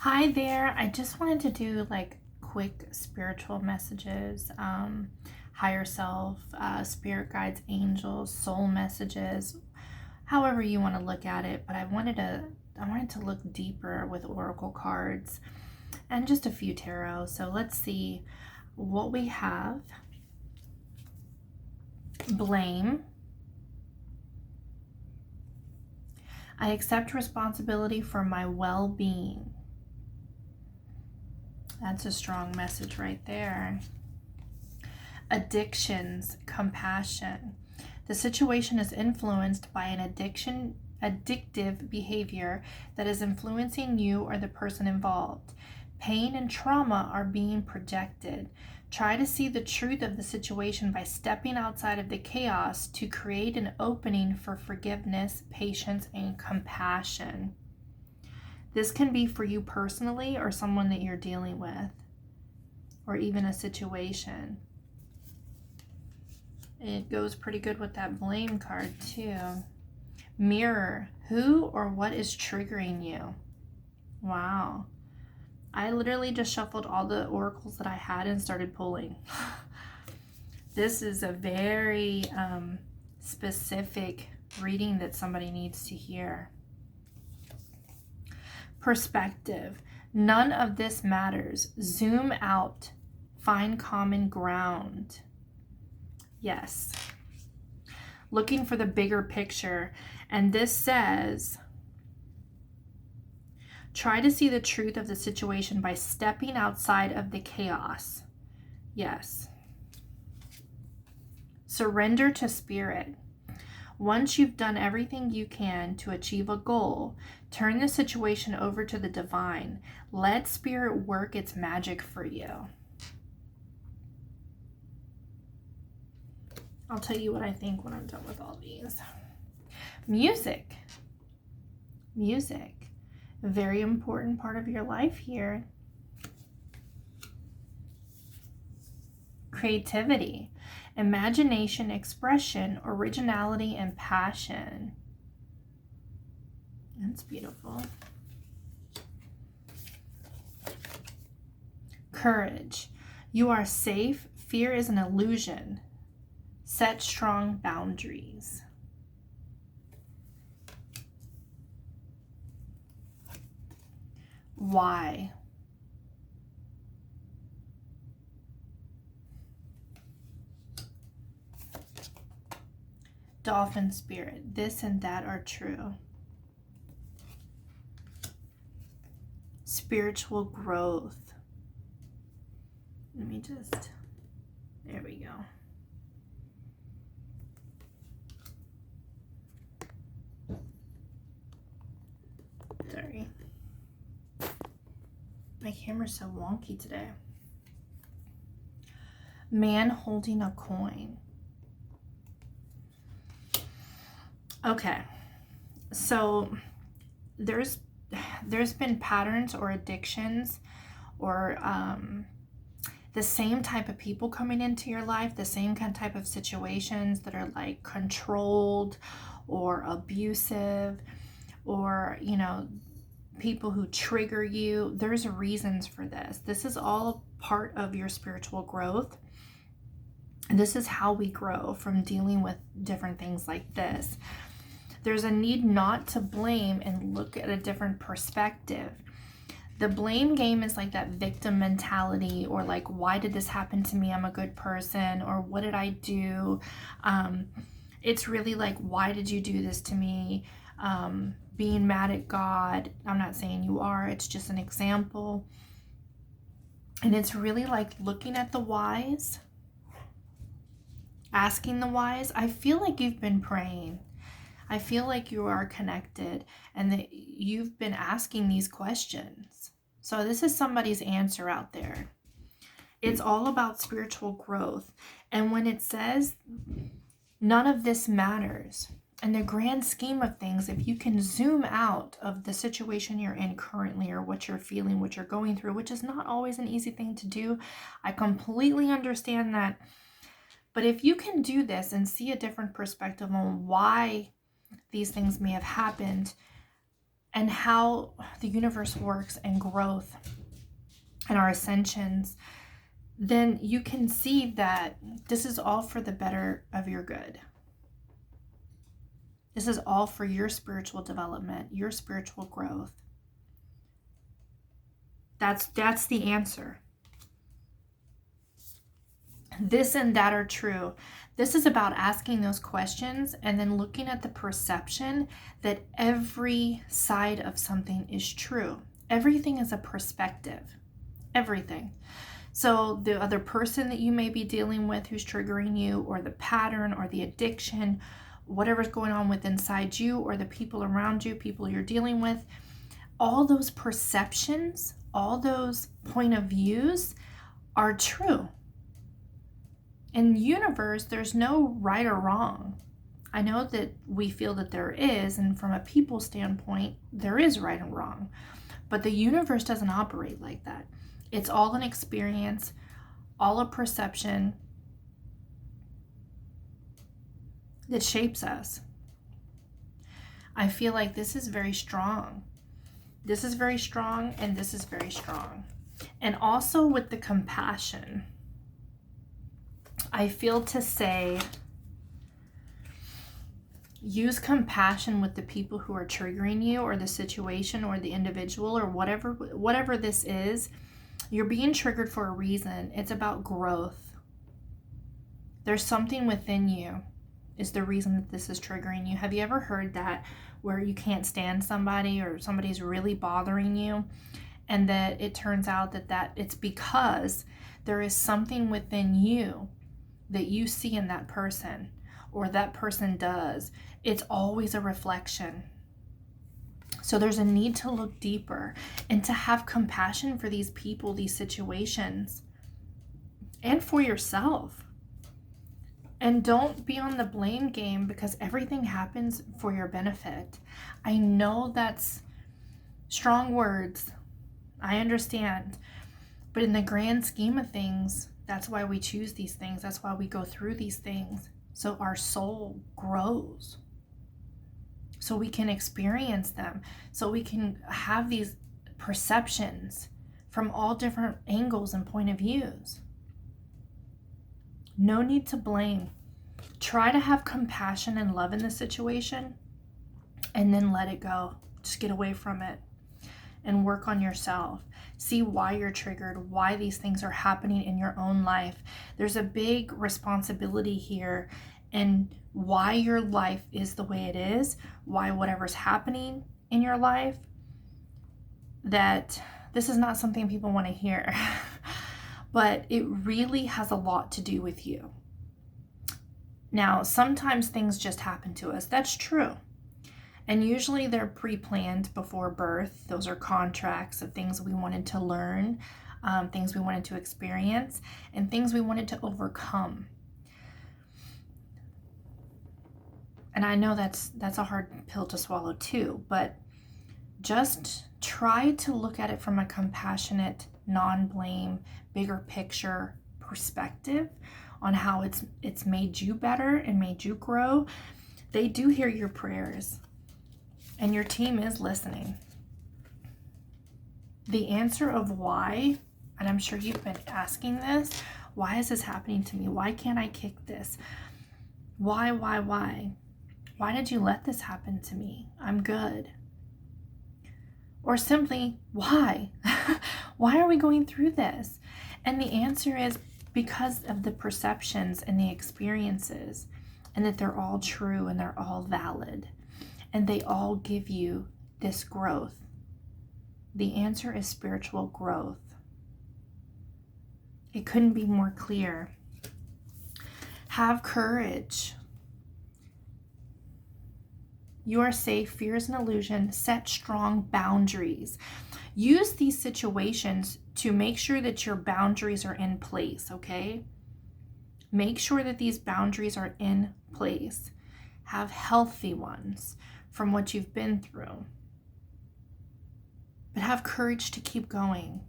Hi there. I just wanted to do like quick spiritual messages, higher self, spirit guides, angels, soul messages, however you want to look at it. But I wanted to look deeper with oracle cards and just a few tarot. So let's see what we have. Blame. I accept responsibility for my well-being. That's a strong message right there. Addictions, compassion. The situation is influenced by an addictive behavior that is influencing you or the person involved. Pain and trauma are being projected. Try to see the truth of the situation by stepping outside of the chaos to create an opening for forgiveness, patience, and compassion. This can be for you personally or someone that you're dealing with, or even a situation. It goes pretty good with that blame card too. Mirror. Who or what is triggering you? Wow. I literally just shuffled all the oracles that I had and started pulling. This is a very specific reading that somebody needs to hear. Perspective. None of this matters. Zoom out. Find common ground. Yes. Looking for the bigger picture. And this says, try to see the truth of the situation by stepping outside of the chaos. Yes. Surrender to spirit. Once you've done everything you can to achieve a goal, turn the situation over to the divine. Let spirit work its magic for you. I'll tell you what I think when I'm done with all these. Music. Music. A very important part of your life here. Creativity. Imagination, expression, originality, and passion. That's beautiful. Courage. You are safe. Fear is an illusion. Set strong boundaries. Why? Dolphin spirit. This and that are true. Spiritual growth. Let me just, there we go. Sorry. My camera's so wonky today. Man holding a coin. Okay. So there's been patterns or addictions or the same type of people coming into your life, the same kind of type of situations that are like controlled or abusive, or people who trigger you. There's reasons for this. This is all part of your spiritual growth. And this is how we grow from dealing with different things like this. There's a need not to blame and look at a different perspective. The blame game is like that victim mentality, or like, why did this happen to me? I'm a good person. Or what did I do? It's really like, why did you do this to me? Being mad at God. I'm not saying you are. It's just an example. And it's really like looking at the whys. Asking the whys. I feel like you've been praying. I feel like you are connected and that you've been asking these questions. So this is somebody's answer out there. It's all about spiritual growth. And when it says none of this matters, in the grand scheme of things, if you can zoom out of the situation you're in currently, or what you're feeling, what you're going through, which is not always an easy thing to do. I completely understand that. But if you can do this and see a different perspective on why these things may have happened, and how the universe works and growth and our ascensions, then you can see that this is all for the better of your good. This is all for your spiritual development, your spiritual growth. That's the answer. This and that are true. This is about asking those questions and then looking at the perception that every side of something is true. Everything is a perspective. Everything. So the other person that you may be dealing with who's triggering you, or the pattern or the addiction, whatever's going on with inside you, or the people around you, people you're dealing with, all those perceptions, all those point of views are true. In the universe, there's no right or wrong. I know that we feel that there is, and from a people standpoint, there is right and wrong. But the universe doesn't operate like that. It's all an experience, all a perception that shapes us. I feel like this is very strong. This is very strong, and this is very strong. And also with the compassion, I feel to say, use compassion with the people who are triggering you, or the situation, or the individual, or whatever this is. You're being triggered for a reason. It's about growth. There's something within you is the reason that this is triggering you. Have you ever heard that, where you can't stand somebody, or somebody's really bothering you, and that it turns out that it's because there is something within you that you see in that person, or that person does. It's always a reflection. So there's a need to look deeper and to have compassion for these people, these situations, and for yourself. And don't be on the blame game, because everything happens for your benefit. I know that's strong words. I understand. But in the grand scheme of things, that's why we choose these things. That's why we go through these things. So our soul grows. So we can experience them. So we can have these perceptions from all different angles and point of views. No need to blame. Try to have compassion and love in the situation, and then let it go. Just get away from it and work on yourself. See why you're triggered, why these things are happening in your own life. There's a big responsibility here, and why your life is the way it is, why whatever's happening in your life, that this is not something people want to hear. But it really has a lot to do with you. Now, sometimes things just happen to us. That's true. And usually they're pre-planned before birth. Those are contracts of things we wanted to learn, things we wanted to experience, and things we wanted to overcome. And I know that's a hard pill to swallow too, but just try to look at it from a compassionate, non-blame, bigger picture perspective on how it's made you better and made you grow. They do hear your prayers, and your team is listening. The answer of why, and I'm sure you've been asking this, why is this happening to me? Why can't I kick this? Why? Why did you let this happen to me? I'm good. Or simply, why? Why are we going through this? And the answer is because of the perceptions and the experiences, and that they're all true and they're all valid, and they all give you this growth. The answer is spiritual growth. It couldn't be more clear. Have courage. You are safe. Fear is an illusion. Set strong boundaries. Use these situations to make sure that your boundaries are in place, okay? Make sure that these boundaries are in place. Have healthy ones from what you've been through. But have courage to keep going.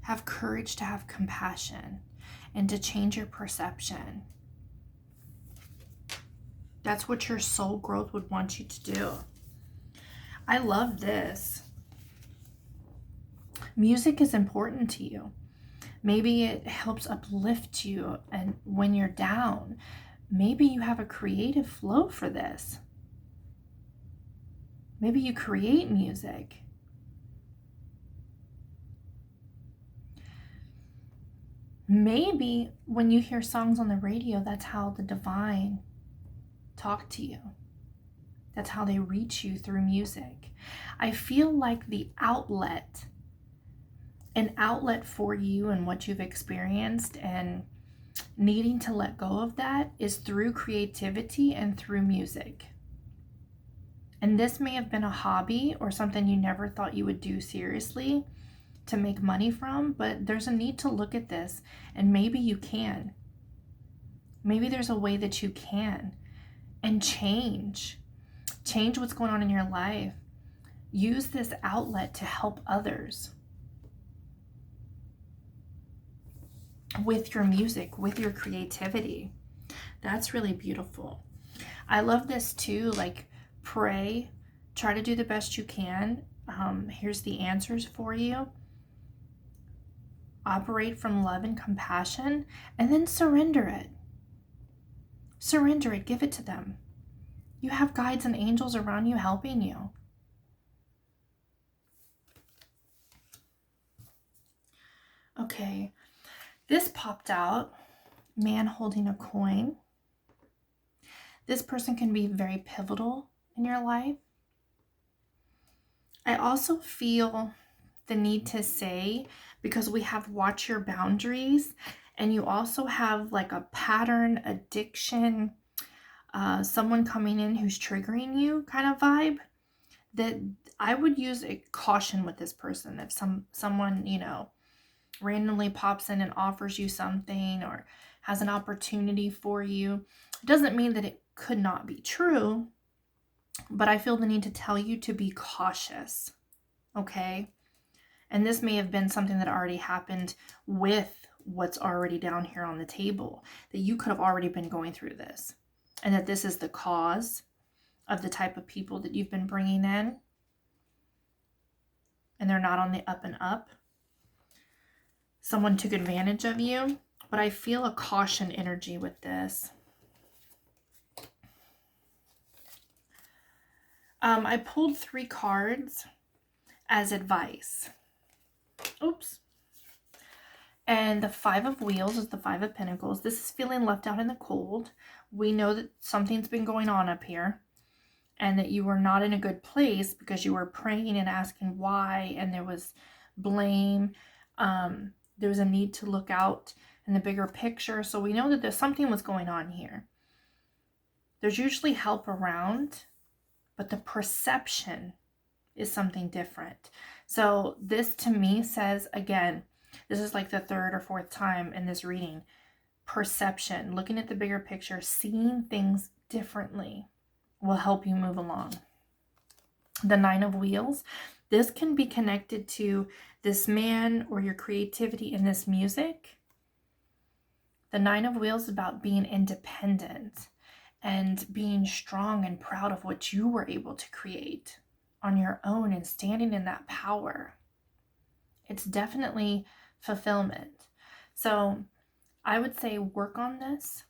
Have courage to have compassion and to change your perception. That's what your soul growth would want you to do. I love this. Music is important to you. Maybe it helps uplift you and when you're down. Maybe you have a creative flow for this. Maybe you create music. Maybe when you hear songs on the radio, that's how the divine talk to you. That's how they reach you through music. I feel like an outlet for you and what you've experienced and needing to let go of that is through creativity and through music. And this may have been a hobby or something you never thought you would do seriously to make money from, but there's a need to look at this, and maybe you can. Maybe there's a way that you can, and change what's going on in your life. Use this outlet to help others with your music, with your creativity. That's really beautiful. I love this too, like pray, try to do the best you can. Here's the answers for you. Operate from love and compassion, and then surrender it. Surrender it, give it to them. You have guides and angels around you helping you. Okay, this popped out, man holding a coin. This person can be very pivotal in your life. I also feel the need to say, because we have watch your boundaries, and you also have like a pattern, addiction, someone coming in who's triggering you kind of vibe, that I would use a caution with this person. If someone, randomly pops in and offers you something or has an opportunity for you, it doesn't mean that it could not be true, but I feel the need to tell you to be cautious, okay? And this may have been something that already happened with what's already down here on the table, that you could have already been going through this, and that this is the cause of the type of people that you've been bringing in, and they're not on the up and up. Someone took advantage of you, but I feel a caution energy with this. I pulled 3 cards as advice. Oops. And the 5 of Wheels is the 5 of Pentacles. This is feeling left out in the cold. We know that something's been going on up here, and that you were not in a good place because you were praying and asking why, and there was blame. There was a need to look out in the bigger picture. So we know that there's something was going on here. There's usually help around, but the perception is something different. So this to me says, again, this is like the 3rd or 4th time in this reading, perception, looking at the bigger picture, seeing things differently will help you move along. The 9 of Wheels, this can be connected to this man or your creativity in this music. The 9 of Wheels is about being independent and being strong and proud of what you were able to create on your own and standing in that power. It's definitely fulfillment. So I would say work on this.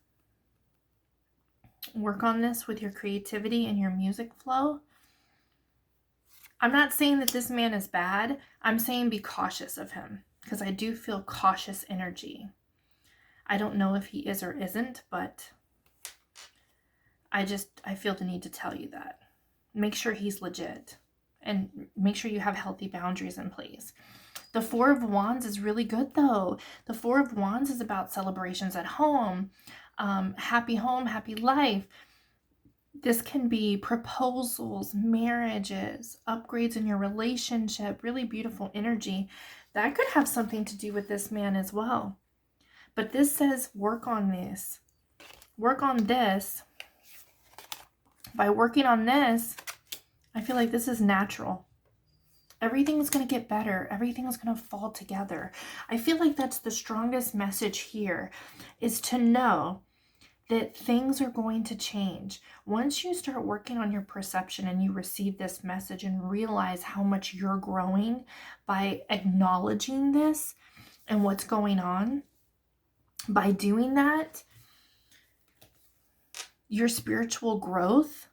Work on this with your creativity and your music flow. I'm not saying that this man is bad. I'm saying be cautious of him, because I do feel cautious energy. I don't know if he is or isn't, but I feel the need to tell you that. Make sure he's legit, and make sure you have healthy boundaries in place. The 4 of Wands is really good though. The 4 of Wands is about celebrations at home, happy home, happy life. This can be proposals, marriages, upgrades in your relationship, really beautiful energy. That could have something to do with this man as well. But this says work on this. Work on this. By working on this, I feel like this is natural. Everything's going to get better. Everything's going to fall together. I feel like that's the strongest message here, is to know that things are going to change. Once you start working on your perception and you receive this message and realize how much you're growing by acknowledging this and what's going on, by doing that, your spiritual growth,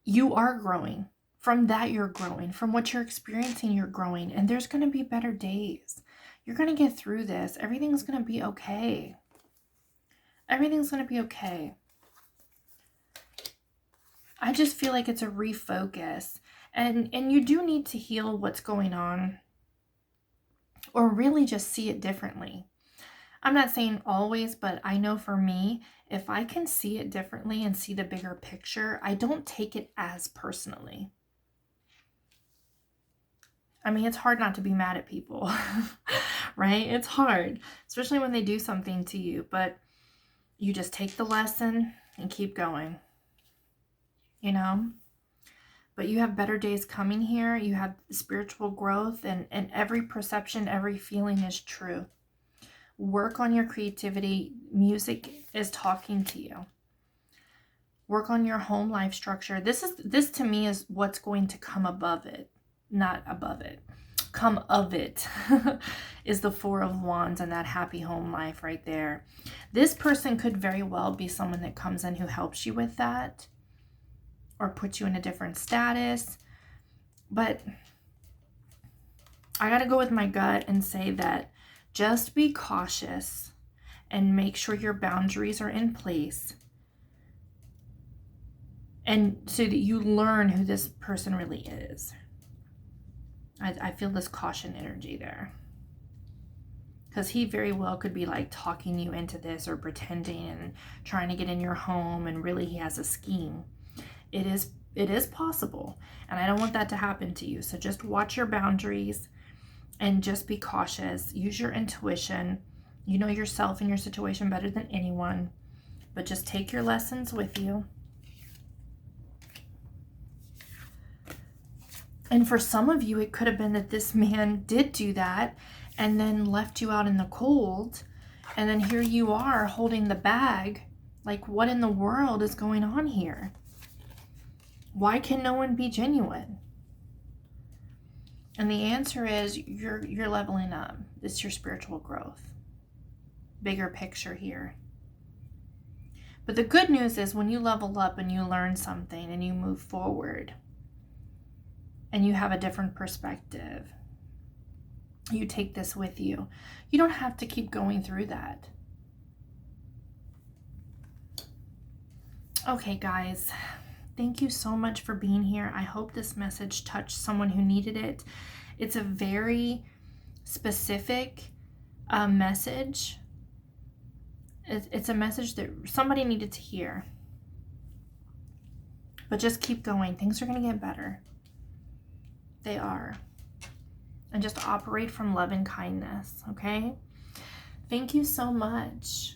you are growing. From that, you're growing. From what you're experiencing, you're growing. And there's going to be better days. You're going to get through this. Everything's going to be okay. Everything's going to be okay. I just feel like it's a refocus. And you do need to heal what's going on, or really just see it differently. I'm not saying always, but I know for me, if I can see it differently and see the bigger picture, I don't take it as personally. I mean, it's hard not to be mad at people, right? It's hard, especially when they do something to you, but you just take the lesson and keep going, you know? But you have better days coming here. You have spiritual growth, and every perception, every feeling is true. Work on your creativity. Music is talking to you. Work on your home life structure. This to me is what's going to come above it, not above it. Come of it is the Four of Wands and that happy home life right there. This person could very well be someone that comes in who helps you with that, or puts you in a different status. But I gotta go with my gut and say that just be cautious and make sure your boundaries are in place, and so that you learn who this person really is. I feel this caution energy there, because he very well could be like talking you into this, or pretending and trying to get in your home, and really he has a scheme. It is possible, and I don't want that to happen to you. So just watch your boundaries and just be cautious. Use your intuition. You know yourself and your situation better than anyone, but just take your lessons with you. And for some of you, it could have been that this man did do that and then left you out in the cold, and then here you are holding the bag. Like, what in the world is going on here? Why can no one be genuine? And the answer is you're leveling up. It's your spiritual growth. Bigger picture here. But the good news is when you level up and you learn something and you move forward and you have a different perspective, you take this with you. You don't have to keep going through that. Okay, guys. Thank you so much for being here. I hope this message touched someone who needed it. It's a very specific message. It's a message that somebody needed to hear. But just keep going. Things are going to get better. They are. And just operate from love and kindness, okay? Thank you so much.